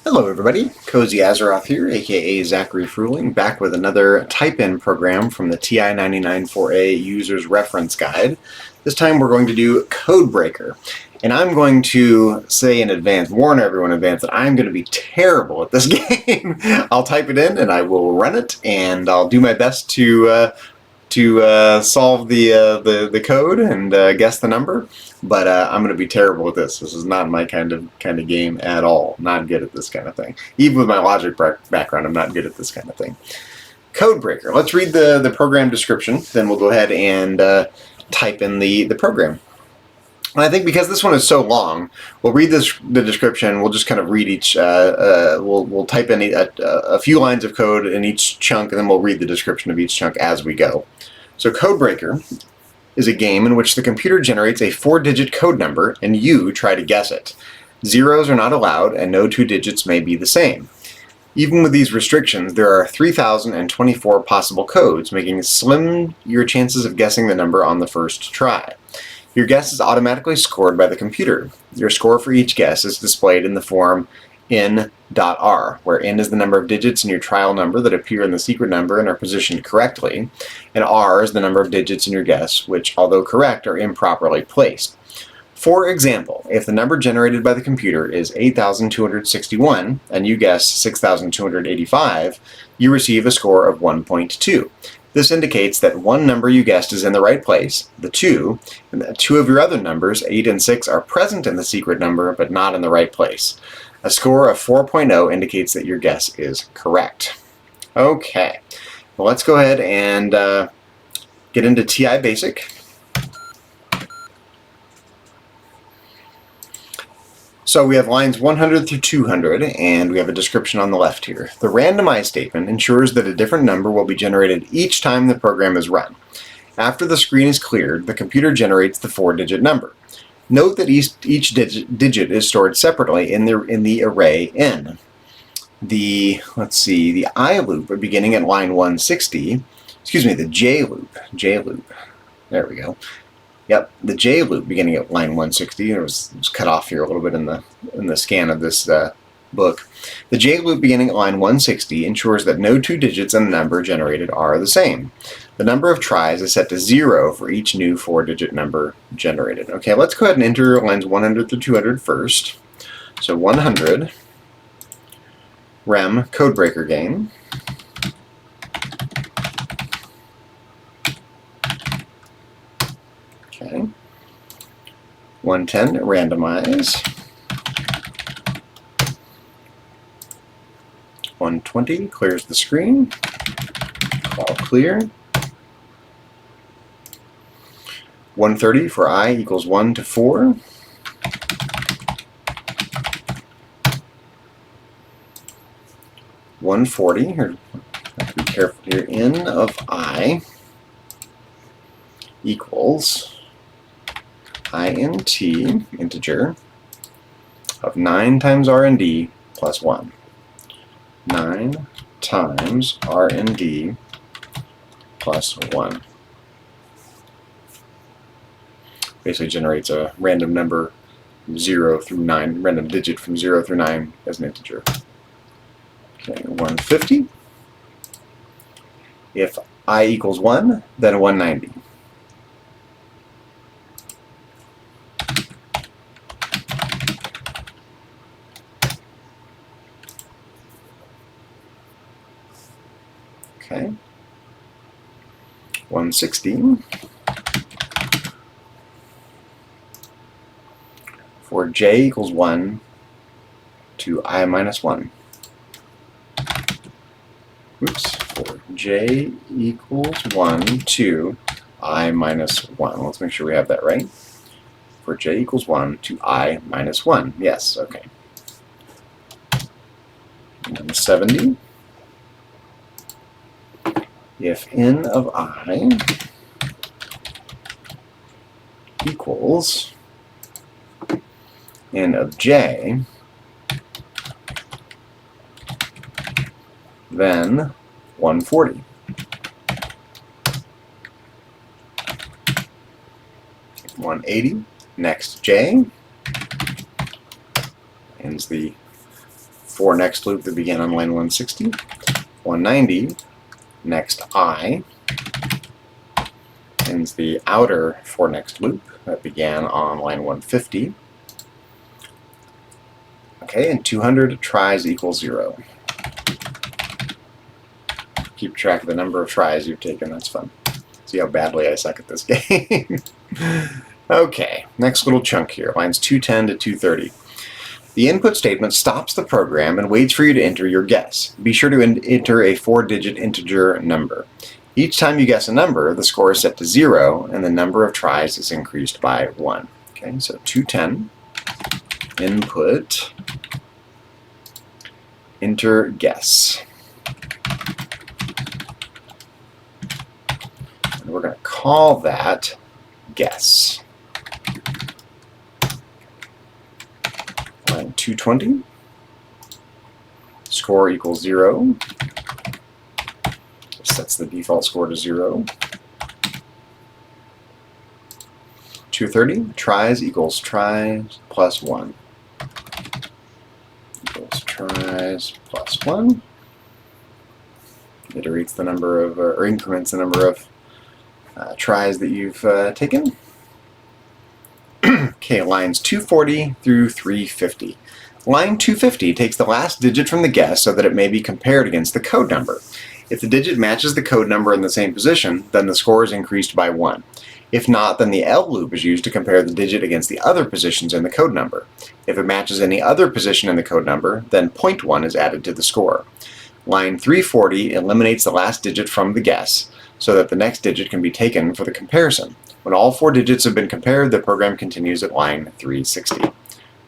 Hello everybody, Cozy Azeroth here, aka Zachary Fruling, back with another type-in program from the TI-99 4A User's Reference Guide. This time we're going to do Codebreaker, and I'm going to say in advance, warn everyone in advance, that I'm going to be terrible at this game. I'll type it in and I will run it, and I'll do my best to solve the code and guess the number, but I'm going to be terrible at this. This is not my kind of game at all. Not good at this kind of thing. Even with my logic background, I'm not good at this kind of thing. Codebreaker. Let's read the program description, then we'll go ahead and type in the program. And I think because this one is so long, we'll read the description. We'll just kind of read each. We'll type in a few lines of code in each chunk, and then we'll read the description of each chunk as we go. So Codebreaker is a game in which the computer generates a 4-digit code number, and you try to guess it. Zeros are not allowed, and no two digits may be the same. Even with these restrictions, there are 3,024 possible codes, making slim your chances of guessing the number on the first try. Your guess is automatically scored by the computer. Your score for each guess is displayed in the form n.r, where n is the number of digits in your trial number that appear in the secret number and are positioned correctly, and r is the number of digits in your guess which, although correct, are improperly placed. For example, if the number generated by the computer is 8,261 and you guess 6,285, you receive a score of 1.2. This indicates that one number you guessed is in the right place, the 2, and that two of your other numbers, 8 and 6, are present in the secret number but not in the right place. A score of 4.0 indicates that your guess is correct. Okay, well, let's go ahead and get into TI Basic. So we have lines 100 through 200, and we have a description on the left here. The randomize statement ensures that a different number will be generated each time the program is run. After the screen is cleared, the computer generates the 4-digit number. Note that each digit is stored separately in the array n. The I loop beginning at line 160, the J loop, there we go. Yep, the J loop beginning at line 160. It was cut off here a little bit in the scan of this book. The J loop beginning at line 160 ensures that no two digits in the number generated are the same. The number of tries is set to 0 for each new 4-digit number generated. Okay, let's go ahead and enter lines 100 through 200 first. So 100, rem Codebreaker game. Okay. 110, randomize. 120, clears the screen. All clear. 130 for I equals 1 to 4. 140, here, have to be careful here, n of I equals int, integer, of 9 times RND plus 1. 9 times RND plus 1. Basically generates a random number 0 through 9, random digit from 0 through 9 as an integer. Okay, 150. If I equals 1, then 190. Okay. 160. For j equals 1 to I minus 1. Oops. For j equals 1 to I minus 1. Let's make sure we have that right. For j equals 1 to I minus 1. Yes, okay. And then 70. If n of I equals n of j, then 140. $180. Next j, ends the for next loop that began on line 160, 190, next I, ends the outer for next loop that began on line 150. Okay, and 200 tries equals 0. Keep track of the number of tries you've taken, that's fun. See how badly I suck at this game. Okay, next little chunk here, lines 210 to 230. The input statement stops the program and waits for you to enter your guess. Be sure to enter a 4-digit integer number. Each time you guess a number, the score is set to 0 and the number of tries is increased by 1. Okay, so 210, input, enter guess. And we're going to call that guess. Line 220, score equals 0. Sets the default score to 0. 230, tries equals tries plus 1. Equals tries plus 1. Iterates the number of, or increments the number of tries that you've taken. Okay, lines 240 through 350. Line 250 takes the last digit from the guess so that it may be compared against the code number. If the digit matches the code number in the same position, then the score is increased by 1. If not, then the L loop is used to compare the digit against the other positions in the code number. If it matches any other position in the code number, then 0.1 is added to the score. Line 340 eliminates the last digit from the guess so that the next digit can be taken for the comparison. When all 4 digits have been compared, the program continues at line 360.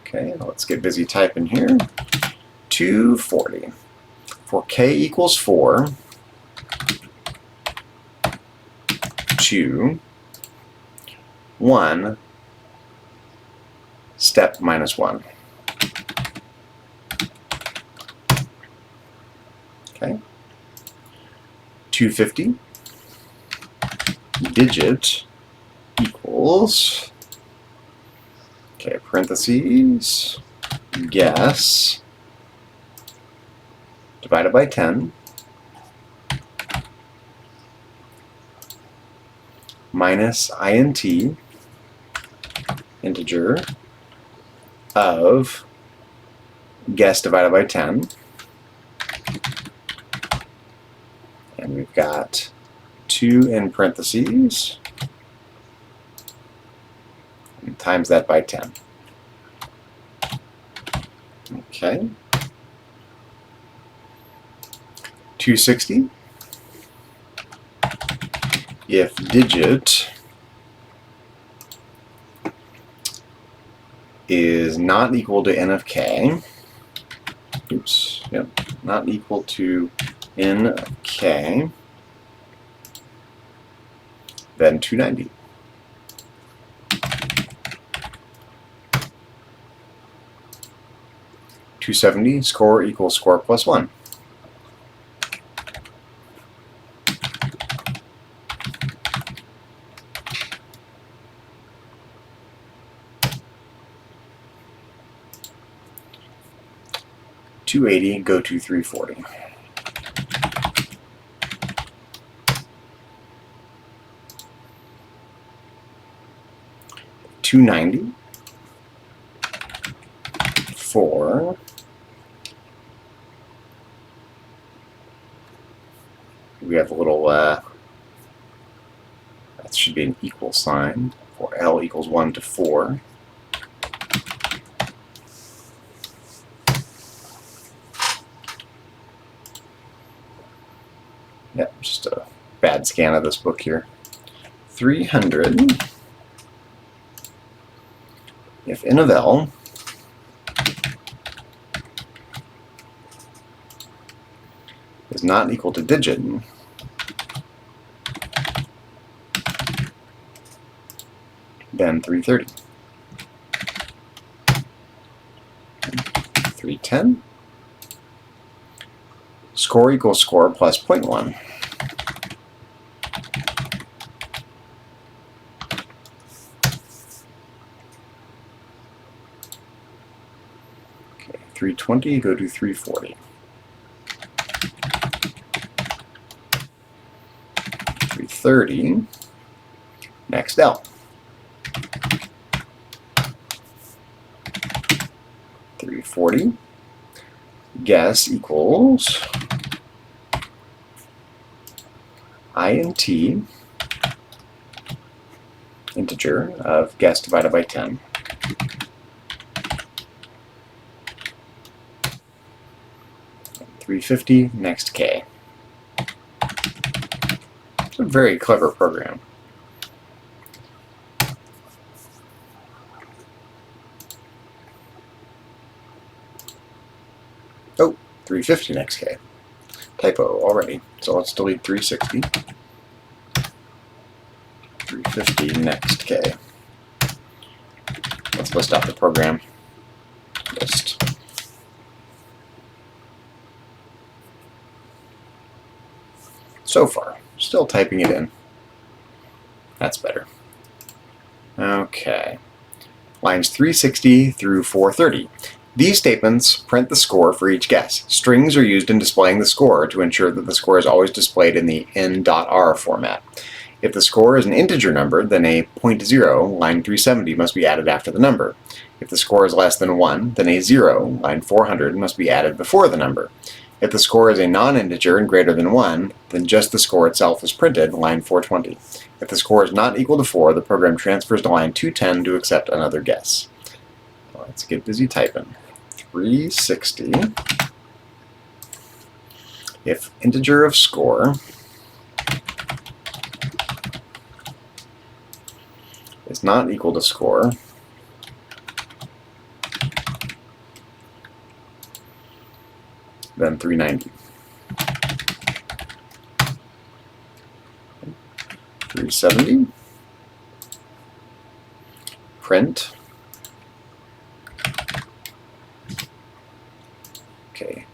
Okay, let's get busy typing here. 240. For k equals 4, 2, 1, step minus 1. Okay. 250, digit equals, okay, parentheses, guess, divided by 10, minus int, integer, of guess divided by 10. And we've got 2 in parentheses, and times that by 10. Okay. 260. If digit is not equal to n of k, oops, yep, not equal to n of k, then 290. .270, score equals score plus 1. .280, go to 340. .290, 4, we have a little, that should be an equal sign, for L equals 1 to 4. Yep, just a bad scan of this book here. 300, if n of L is not equal to digit, then 330. 310. Score equals score plus 0.1. Okay, 320, go to 340. 330, next L. 340, guess equals int, integer of guess divided by 10. 350, next K. It's a very clever program. Oh, 350, next K. Typo already. So let's delete 360. 350, next K. Let's list out the program. List. So far, still typing it in. That's better. Okay. Lines 360 through 430. These statements print the score for each guess. Strings are used in displaying the score to ensure that the score is always displayed in the n.r format. If the score is an integer number, then a 0.0, line 370, must be added after the number. If the score is less than 1, then a 0, line 400, must be added before the number. If the score is a non-integer and greater than 1, then just the score itself is printed, line 420. If the score is not equal to 4, the program transfers to line 210 to accept another guess. Let's get busy typing. 360. If integer of score is not equal to score, then 390. 370. Print. Okay.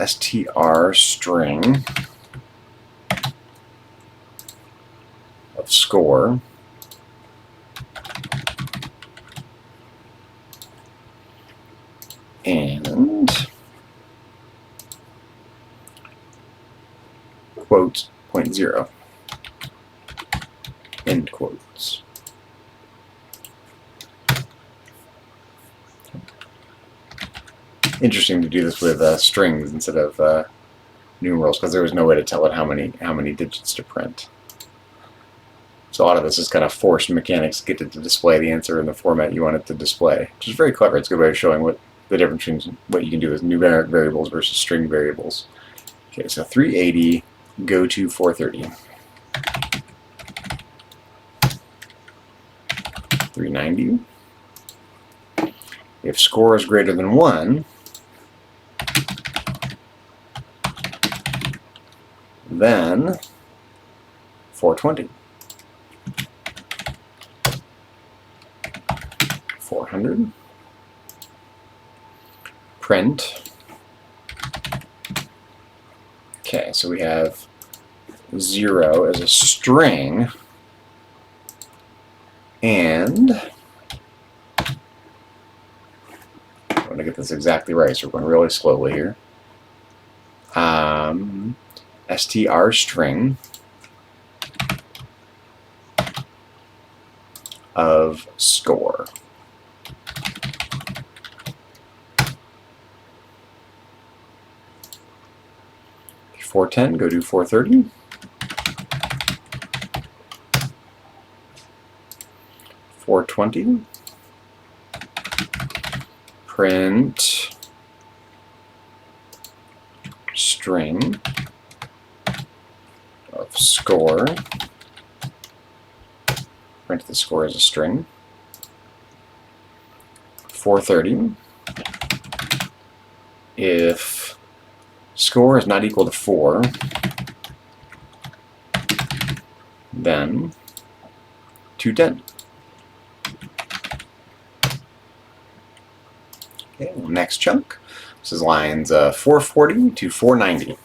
str string of score and quote 0. End quotes. Interesting to do this with strings instead of numerals, because there was no way to tell it how many digits to print. So a lot of this is kind of forced mechanics to get it to display the answer in the format you want it to display, which is very clever. It's a good way of showing what the difference between what you can do with numeric variables versus string variables. Okay, so 380, go to 430. 390. If score is greater than 1, then 420. 400. Print. Okay, so we have 0 as a string, and I want to get this exactly right, so we're going really slowly here. str string of score. Four 410, go to 430. 420. Print string of score. Print the score as a string. 430. If score is not equal to 4, then 210. Okay, next chunk. This is lines 440 to 490.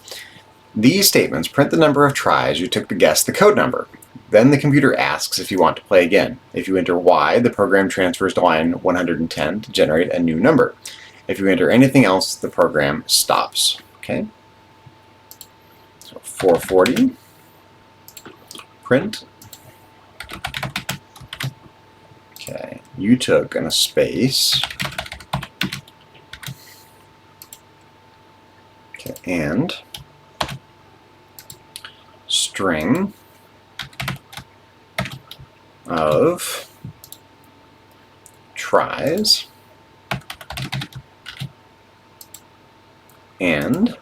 These statements print the number of tries you took to guess the code number. Then the computer asks if you want to play again. If you enter Y, the program transfers to line 110 to generate a new number. If you enter anything else, the program stops. Okay. So 440, print. Okay, you took in a space. Okay, and string of tries and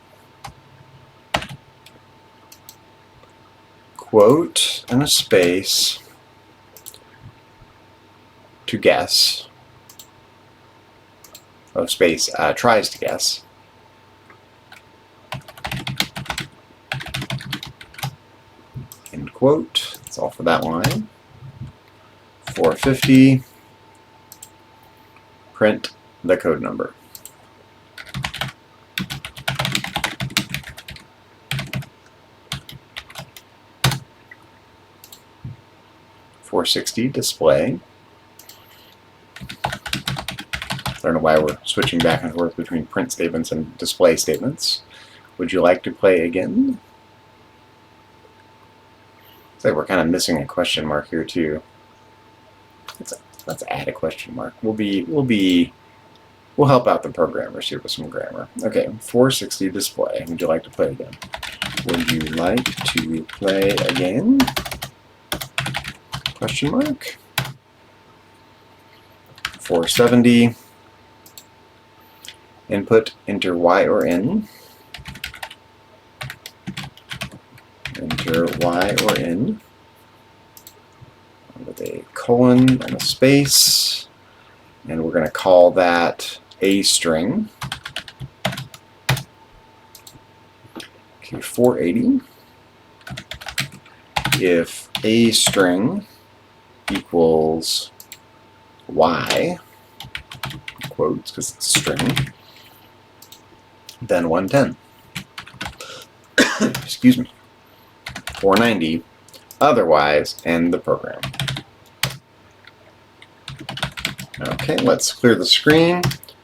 quote and a space to guess, oh, space, tries to guess, end quote. That's all for that line. 450, print the code number. .460 display. I don't know why we're switching back and forth between print statements and display statements. Would you like to play again? Looks like we're kind of missing a question mark here too. Let's add a question mark. We'll help out the programmers here with some grammar. Okay, 460 display. Would you like to play again? Would you like to play again? Question mark. 470. Input, enter Y or N. Enter Y or N with a colon and a space, and we're going to call that a string. Okay, 480. If a string equals Y, quotes because it's a string, then 110. Excuse me. 490. Otherwise, end the program. Okay, let's clear the screen.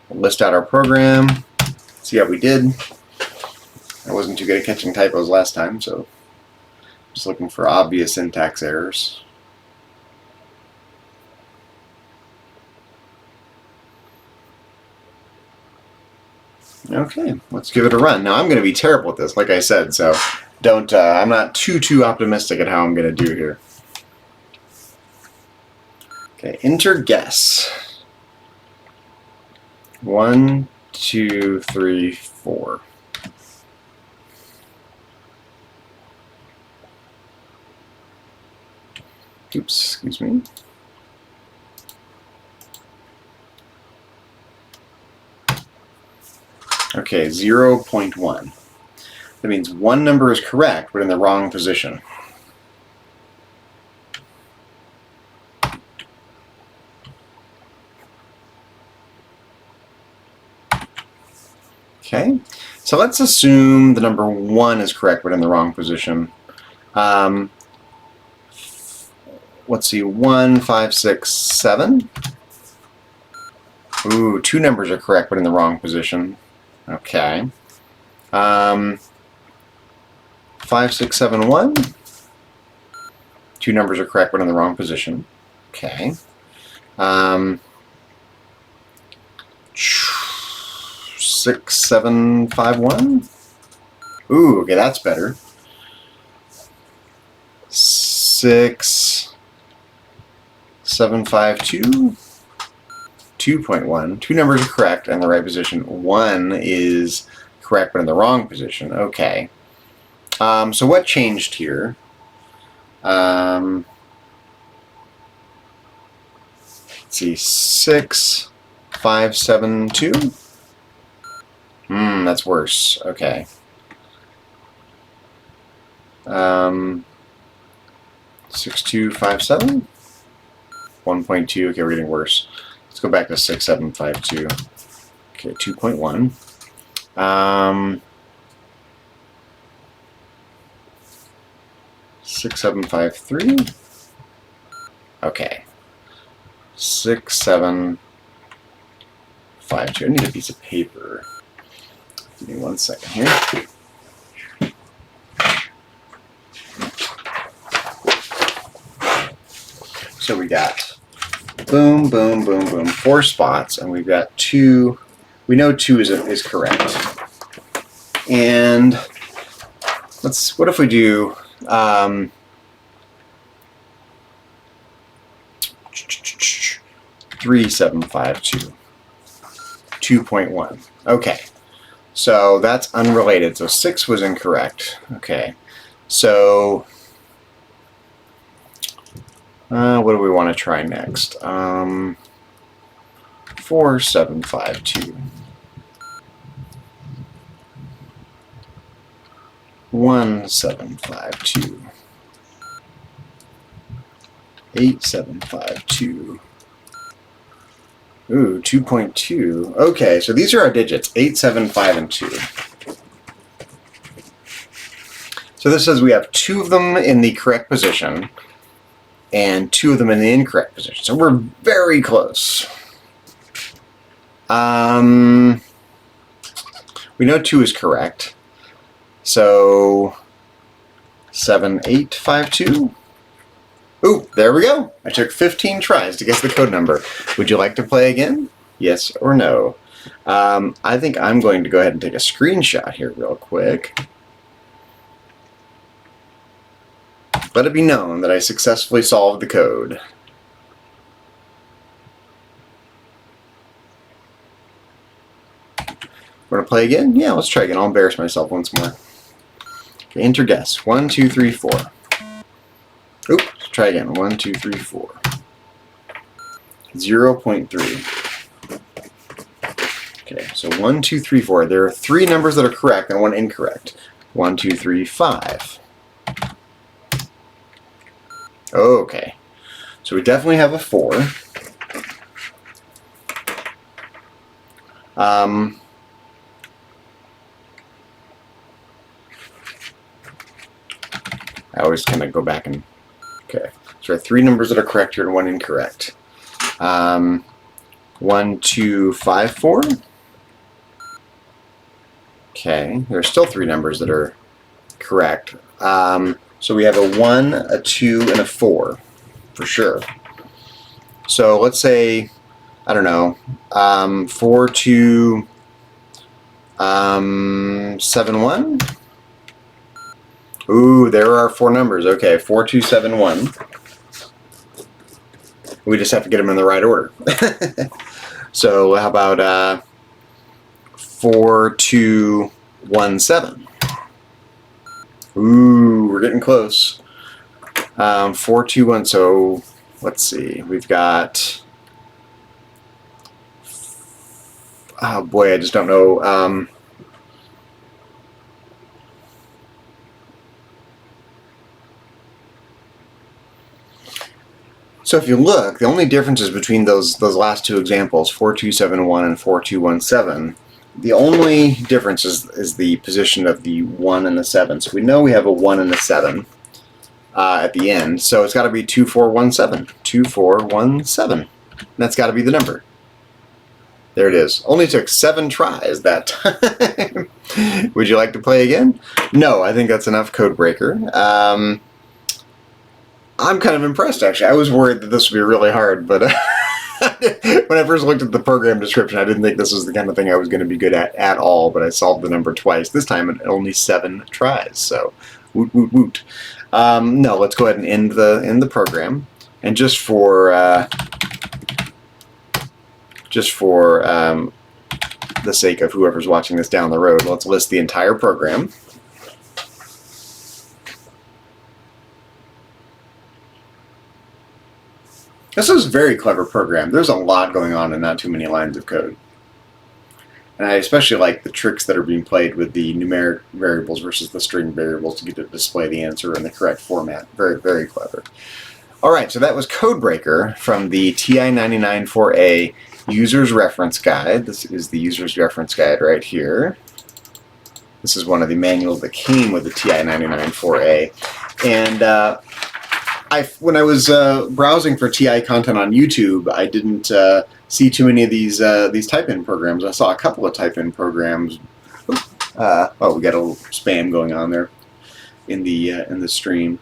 We'll list out our program. See how we did. I wasn't too good at catching typos last time, so just looking for obvious syntax errors. Okay, let's give it a run. Now I'm going to be terrible at this, like I said, so don't. I'm not too optimistic at how I'm going to do here. Okay, enter guess. 1, 2, 3, 4. Oops, excuse me. Okay, 0.1. That means one number is correct, but in the wrong position. Okay, so let's assume the number 1 is correct, but in the wrong position. Let's see, 1, 5, 6, 7. Ooh, 2 numbers are correct, but in the wrong position. Okay. 5, 6, 7, 1. 2 numbers are correct, but in the wrong position. Okay. 6, 7, 5, 1. Ooh, okay, that's better. 6, 7, 5, 2. 2.1. 2 numbers are correct and in the right position. 1 is correct but in the wrong position. Okay. So what changed here? Let's see. 6, 5, 7, 2. That's worse. Okay. 6, 2, 5, 7. 1.2. Okay, we're getting worse. Let's go back to 6, 7, 5, 2. Okay, 2.1. 6, 7, 5, 3. Okay. 6, 7, 3752. I need a piece of paper. Give me 1 second here. So we got boom, boom, boom, boom, 4 spots, and we've got 2. We know 2 is correct. And what if we do 3752, 2.1. Okay, so that's unrelated. So 6 was incorrect. Okay, so what do we want to try next? 4752. 1752. 8752. Ooh, 2.2. Okay, so these are our digits, 8, 7, 5, and 2. So this says we have 2 of them in the correct position and 2 of them in the incorrect position. So we're very close. We know 2 is correct. So 7852. Ooh, there we go. I took 15 tries to guess the code number. Would you like to play again? Yes or no? I think I'm going to go ahead and take a screenshot here real quick. Let it be known that I successfully solved the code. Want to play again? Yeah, let's try again. I'll embarrass myself once more. Okay, enter guess. 1, 2, 3, 4. Oops, try again. 1, 2, 3, 4. 0.3. Okay, so 1, 2, 3, 4. There are 3 numbers that are correct and 1 incorrect. 1, 2, 3, 5. Okay, so we definitely have a 4. I always kind of go back and, okay. So there are 3 numbers that are correct here and 1 incorrect. 1, 2, 5, 4. Okay, there are still 3 numbers that are correct. So we have a 1, a 2, and a 4, for sure. So let's say, I don't know, 4, 2, 7, 1. Ooh, there are 4 numbers. Okay, 4, 2, 7, 1. We just have to get them in the right order. So how about 4, 2, 1, 7? Ooh, we're getting close. 4, 2, 1. So let's see. We've got. Oh boy, I just don't know. So if you look, the only differences between those last 2 examples, 4271 and 4217, the only difference is the position of the 1 and the 7. So we know we have a 1 and a 7 at the end. So it's got to be 2417. 2417. And that's got to be the number. There it is. Only took 7 tries that time. Would you like to play again? No, I think that's enough, Codebreaker. I'm kind of impressed, actually. I was worried that this would be really hard, but when I first looked at the program description, I didn't think this was the kind of thing I was going to be good at all, but I solved the number twice. This time in only 7 tries, so woot, woot, woot. No, let's go ahead and end the program. And just for the sake of whoever's watching this down the road, let's list the entire program. This is a very clever program. There's a lot going on and not too many lines of code. And I especially like the tricks that are being played with the numeric variables versus the string variables to get to display the answer in the correct format. Very, very clever. All right, so that was Codebreaker from the TI-99 4A User's Reference Guide. This is the User's Reference Guide right here. This is one of the manuals that came with the TI-99 4A. And when I was browsing for TI content on YouTube, I didn't see too many of these type-in programs. I saw a couple of type-in programs. Oh, we got a little spam going on there in the stream.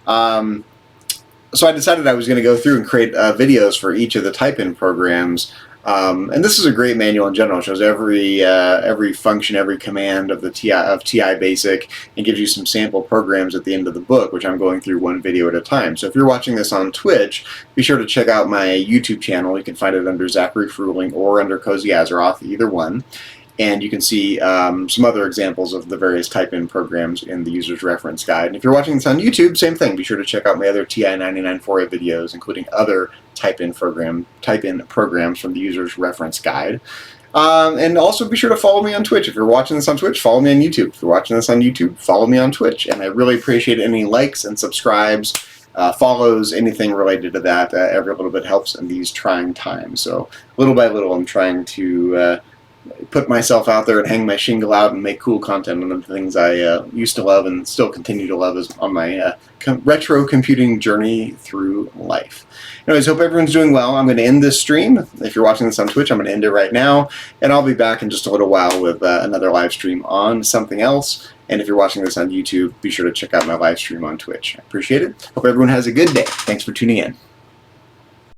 So I decided I was going to go through and create videos for each of the type-in programs. And this is a great manual in general. It shows every function, every command of the TI Basic, and gives you some sample programs at the end of the book, which I'm going through one video at a time. So if you're watching this on Twitch, be sure to check out my YouTube channel. You can find it under Zachary Fruhling or under Cozy Azeroth, either one. And you can see some other examples of the various type-in programs in the user's reference guide. And if you're watching this on YouTube, same thing. Be sure to check out my other TI-99 4A videos, including other type-in programs from the user's reference guide. And also be sure to follow me on Twitch. If you're watching this on Twitch, follow me on YouTube. If you're watching this on YouTube, follow me on Twitch. And I really appreciate any likes and subscribes, follows, anything related to that. Every little bit helps in these trying times. So little by little, I'm trying to put myself out there and hang my shingle out and make cool content on the things I used to love and still continue to love on my retro computing journey through life. Anyways, hope everyone's doing well. I'm going to end this stream. If you're watching this on Twitch, I'm going to end it right now, and I'll be back in just a little while with another live stream on something else. And if you're watching this on YouTube, be sure to check out my live stream on Twitch. I appreciate it. Hope everyone has a good day. Thanks for tuning in.